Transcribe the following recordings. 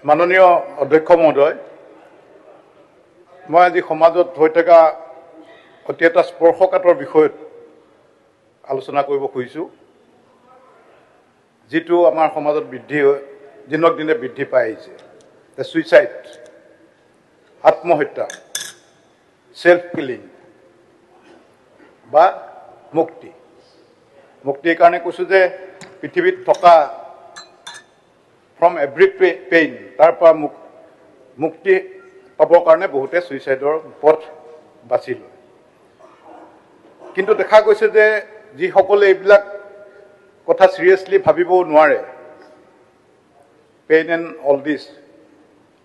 মাননীয় অধ্যক্ষ মহোদয়, মই আজি সমাজত হৈ থকা অতি এটা স্পৰ্শকাতৰ বিষয়ত আলোচনা কৰিব খুজিছোঁ, যিটো আমাৰ সমাজত দিনক দিনে বৃদ্ধি পাই আহিছে। ছুইচাইড, আত্মহত্যা, সেল্ফ কিলিং বা মুক্তিৰ কাৰণে কৈছোঁ যে পৃথিৱীত থকা ফ্ৰম এভৰি পেইন, তাৰ পৰা মুক্তি পাবৰ কাৰণে বহুতে ছুইচাইডৰ পথ বাছি লয়। কিন্তু দেখা গৈছে যে যিসকলে এইবিলাক কথা চিৰিয়াছলি ভাবিবও নোৱাৰে, পেইন এণ্ড অল দিছ,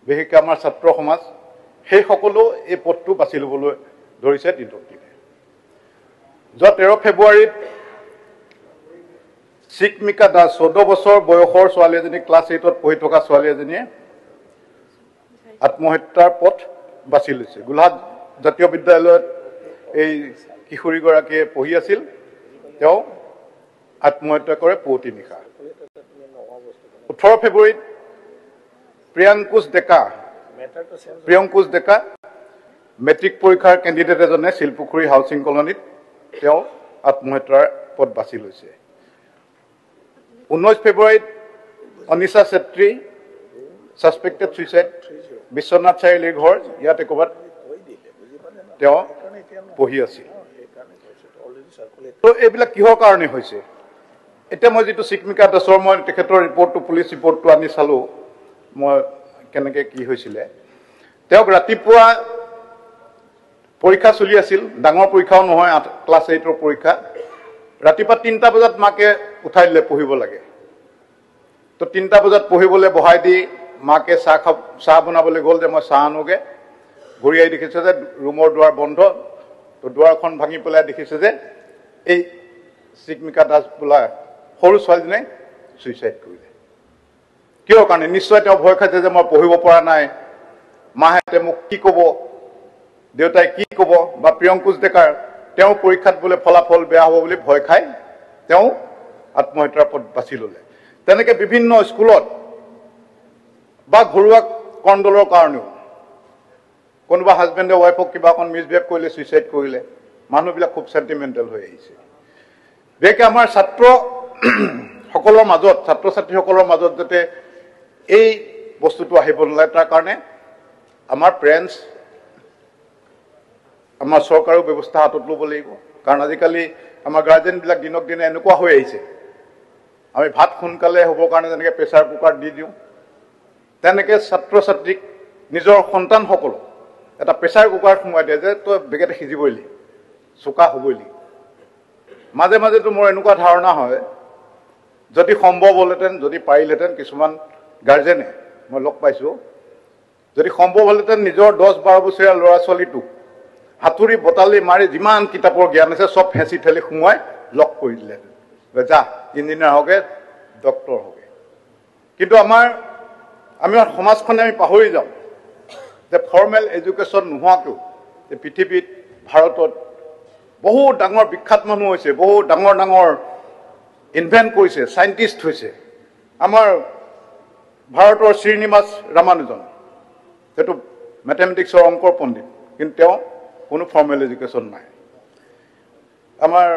বিশেষকৈ আমাৰ ছাত্ৰ সমাজ, সেইসকলেও এই পথটো বাছি ল'বলৈ ধৰিছে দিনক দিনে। যোৱা 13 ফেব্ৰুৱাৰীত চিকমিকা দাস 14 বছৰ বয়সৰ ছোৱালী এজনী, ক্লাছ 8ত পঢ়ি থকা ছোৱালী এজনীয়ে আত্মহত্যাৰ পথ বাছি লৈছে। গোলাঘাট জাতীয় বিদ্যালয়ত এই কিশোৰীগৰাকীয়ে পঢ়ি আছিল, তেওঁ আত্মহত্যা কৰে পুৱতি নিশা। 18 ফেব্ৰুৱাৰীত প্ৰিয়ংকুশ ডেকা মেট্ৰিক পৰীক্ষাৰ কেণ্ডিডেট এজনে শিলপুখুৰী হাউচিং কলনীত তেওঁ আত্মহত্যাৰ পথ বাছি লৈছে। 19 ফেব্ৰুৱাৰীত অনিশা চেত্ৰী ছাছপেক্টেড ছুইচাইড, বিশ্বনাথ চাৰিআলিৰ ঘৰ, ইয়াতে ক'ৰবাত তেওঁ পঢ়ি আছিল। তো এইবিলাক কিহৰ কাৰণে হৈছে? এতিয়া মই যিটো চিকমিকা দাসৰ মই তেখেতৰ ৰিপৰ্টটো, পুলিচ ৰিপৰ্টটো আনি চালোঁ, মই কেনেকৈ কি হৈছিলে। তেওঁক ৰাতিপুৱা পৰীক্ষা চলি আছিল, ডাঙৰ পৰীক্ষাও নহয়, ক্লাছ 8ৰ পৰীক্ষা। ৰাতিপুৱা 3টা বজাত মাকে উঠাই দিলে, পঢ়িব লাগে। তো 3টা বজাত পঢ়িবলৈ বহাই দি মাকে চাহ বনাবলৈ গ'ল যে মই চাহ আনোগৈ। ঘূৰি আহি দেখিছে যে ৰুমৰ দুৱাৰ বন্ধ। তো দুৱাৰখন ভাঙি পেলাই দেখিছে যে এই চিকমিকা দাস বোলা সৰু ছোৱালীজনীয়ে ছুইচাইড কৰিলে। কিয় কাৰণে? নিশ্চয় তেওঁ ভয় খাইছে যে মই পঢ়িব পৰা নাই, মাহঁতে মোক কি ক'ব, দেউতাই কি ক'ব, বা প্ৰিয়ংকুশ ডেকাৰ তেওঁৰ পৰীক্ষাত বোলে ফলাফল বেয়া হ'ব বুলি ভয় খাই তেওঁ আত্মহত্যাৰ পথ বাছি ল'লে। তেনেকৈ বিভিন্ন স্কুলত বা ঘৰুৱা কণ্ডলৰ কাৰণেও কোনোবা হাজবেণ্ডে ৱাইফক কিবা অকণ মিছবিহেভ কৰিলে, ছুইচাইড কৰিলে। মানুহবিলাক খুব চেণ্টিমেণ্টেল হৈ আহিছে। বিশেষকৈ আমাৰ ছাত্ৰ ছাত্ৰীসকলৰ মাজত যাতে এই বস্তুটো আহিব নালাগে, তাৰ কাৰণে আমাৰ পেৰেণ্টছ, আমাৰ চৰকাৰেও ব্যৱস্থা হাতত ল'ব লাগিব। কাৰণ আজিকালি আমাৰ গাৰ্জেনবিলাক দিনক দিনে এনেকুৱা হৈ আহিছে, আমি ভাত সোনকালে হ'বৰ কাৰণে যেনেকৈ প্ৰেছাৰ কুকাৰ দি দিওঁ, তেনেকৈ ছাত্ৰ ছাত্ৰীক, নিজৰ সন্তানসকলক এটা প্ৰেছাৰ কুকাৰ সোমোৱাই দিয়ে যে তই বেগেতে সিজিবই লাগিব, চোকা হ'বই লাগিব। মাজে মাজেতো মোৰ এনেকুৱা ধাৰণা হয়, যদি সম্ভৱ হ'লহেঁতেন, যদি পাৰিলেহেঁতেন, কিছুমান গাৰ্জেনে মই লগ পাইছোঁ, যদি সম্ভৱ হ'লহেঁতেন নিজৰ 10-12 বছৰীয়া ল'ৰা ছোৱালীটোক হাতুৰি বটালি মাৰি যিমান কিতাপৰ জ্ঞান আছে চব হেঁচি ঠেলি সোমোৱাই লগ কৰি দিলেহেঁতেন, যা ইঞ্জিনিয়াৰ হওঁগে, ডক্টৰ হওঁগে। কিন্তু আমাৰ সমাজখনে আমি পাহৰি যাওঁ যে ফৰ্মেল এডুকেশ্যন নোহোৱাকৈও এই পৃথিৱীত, ভাৰতত বহুত ডাঙৰ বিখ্যাত মানুহ হৈছে, বহুত ডাঙৰ ডাঙৰ ইনভেণ্ট কৰিছে, চাইণ্টিষ্ট হৈছে। আমাৰ ভাৰতৰ শ্ৰীনিবাস ৰামানুজন, সেইটো মেথমেটিক্সৰ অংকৰ পণ্ডিত, কিন্তু তেওঁ কোনো ফৰ্মেল এডুকেশ্যন নাই। আমাৰ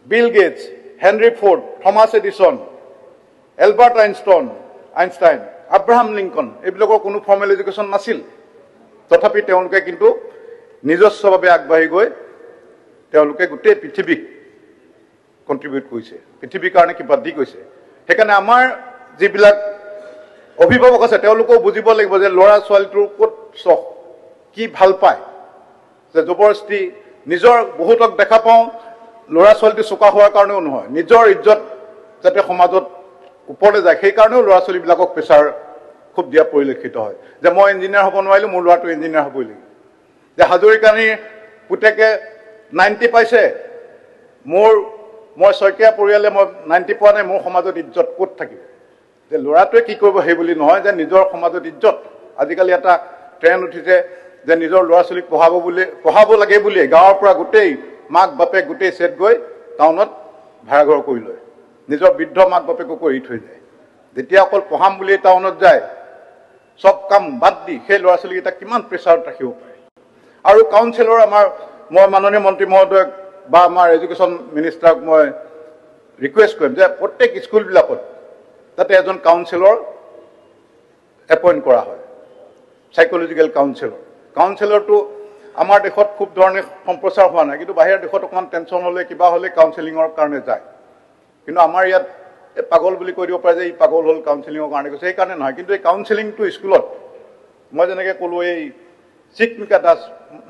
Bill Gates, Henry Ford, Thomas Edison, Albert Einstein, Abraham Lincoln, এইবিলাকৰ কোনো ফৰ্মেল এডুকেশ্যন নাছিল। তথাপি তেওঁলোকে কিন্তু নিজস্বভাৱে আগবাঢ়ি গৈ তেওঁলোকে গোটেই পৃথিৱীক কণ্ট্ৰিবিউট কৰিছে, পৃথিৱীৰ কাৰণে কিবা দি গৈছে। সেইকাৰণে আমাৰ যিবিলাক অভিভাৱক আছে তেওঁলোকেও বুজিব লাগিব যে ল'ৰা ছোৱালীটোৰ ক'ত চখ, কি ভাল পায়, যে জবৰদস্তি নিজৰ বহুতক দেখা পাওঁ ল'ৰা ছোৱালীটো চোকা হোৱাৰ কাৰণেও নহয়, নিজৰ ইজ্জত যাতে সমাজত ওপৰলৈ যায়, সেইকাৰণেও ল'ৰা ছোৱালীবিলাকক প্ৰেছাৰ খুব দিয়া পৰিলক্ষিত হয় যে মই ইঞ্জিনিয়াৰ হ'ব নোৱাৰিলোঁ, মোৰ ল'ৰাটো ইঞ্জিনিয়াৰ হ'বই লাগিব। যে হাজৰিকানীৰ পুতেকে 90 পাইছে, মই শইকীয়া পৰিয়ালে মই 90 পোৱা নাই, মোৰ সমাজত ইজ্জত ক'ত থাকিব? যে ল'ৰাটোৱে কি কৰিব সেই বুলি নহয়, যে নিজৰ সমাজত ইজ্জত। আজিকালি এটা ট্ৰেণ্ড উঠিছে যে নিজৰ ল'ৰা ছোৱালীক পঢ়াব লাগে বুলিয়ে গাঁৱৰ পৰা গোটেই মাক বাপেক গোটেই ছেট গৈ টাউনত ভাড়াঘৰ কৰি লয়, নিজৰ বৃদ্ধ মাক বাপেককো এৰি থৈ যায়। যেতিয়া অকল পঢ়াম বুলিয়ে টাউনত যায়, চব কাম বাদ দি সেই ল'ৰা ছোৱালীকেইটাক কিমান প্ৰেছাৰত ৰাখিব পাৰে আৰু কাউন্সিলৰ মই মাননীয় মন্ত্ৰী মহোদয়ক বা আমাৰ এডুকেশ্যন মিনিষ্টাৰক মই ৰিকুৱেষ্ট কৰিম যে প্ৰত্যেক স্কুলবিলাকত যাতে এজন কাউন্সিলৰ এপইণ্ট কৰা হয় সাইকোলজিক্যাল কাউন্সিলৰটো আমাৰ দেশত খুব ধৰণে সম্প্ৰচাৰ হোৱা নাই কিন্তু বাহিৰৰ দেশত অকণমান টেনশ্যন হ'লে কিবা হ'লে কাউন্সিলিঙৰ কাৰণে যায় কিন্তু আমাৰ ইয়াত পাগল বুলি কৈ দিব পাৰে যে এই পাগল হ'ল কাউন্সিলিঙৰ কাৰণে কৈছে সেইকাৰণে নহয় কিন্তু এই কাউন্সিলিংটো স্কুলত মই যেনেকৈ ক'লোঁ এই চিকমিকা দাস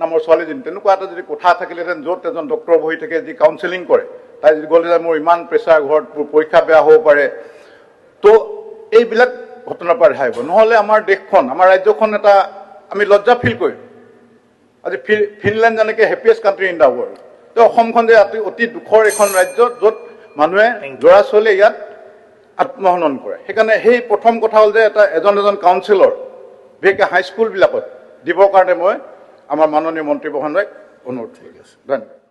নামৰ ছোৱালীজনী তেনেকুৱা এটা যদি কোঠা থাকিলেহেঁতেন য'ত এজন ডক্টৰ বহি থাকে যি কাউন্সিলিং কৰে তাই যদি গ'লে যে মোৰ ইমান প্ৰেছাৰ ঘৰত পৰীক্ষা বেয়া হ'ব পাৰে তো এইবিলাক ঘটনাৰ পৰা ৰেহাই হ'ব নহ'লে আমাৰ দেশখন আমাৰ ৰাজ্যখন এটা আমি লজ্জা ফিল কৰিম আজি ফিনলেণ্ড যেনেকৈ happiest country in the world তো অসমখন যে অতি দুখৰ এখন ৰাজ্য য'ত মানুহে ল'ৰা ছোৱালীয়ে ইয়াত আত্মহনন কৰে সেইকাৰণে সেই প্ৰথম কথা হ'ল যে এজন কাউন্সিলৰ বিশেষকৈ হাইস্কুলবিলাকত দিবৰ কাৰণে মই আমাৰ মাননীয় মন্ত্ৰী মহোদয়ক অনুৰোধ কৰি আছোঁ ধন্যবাদ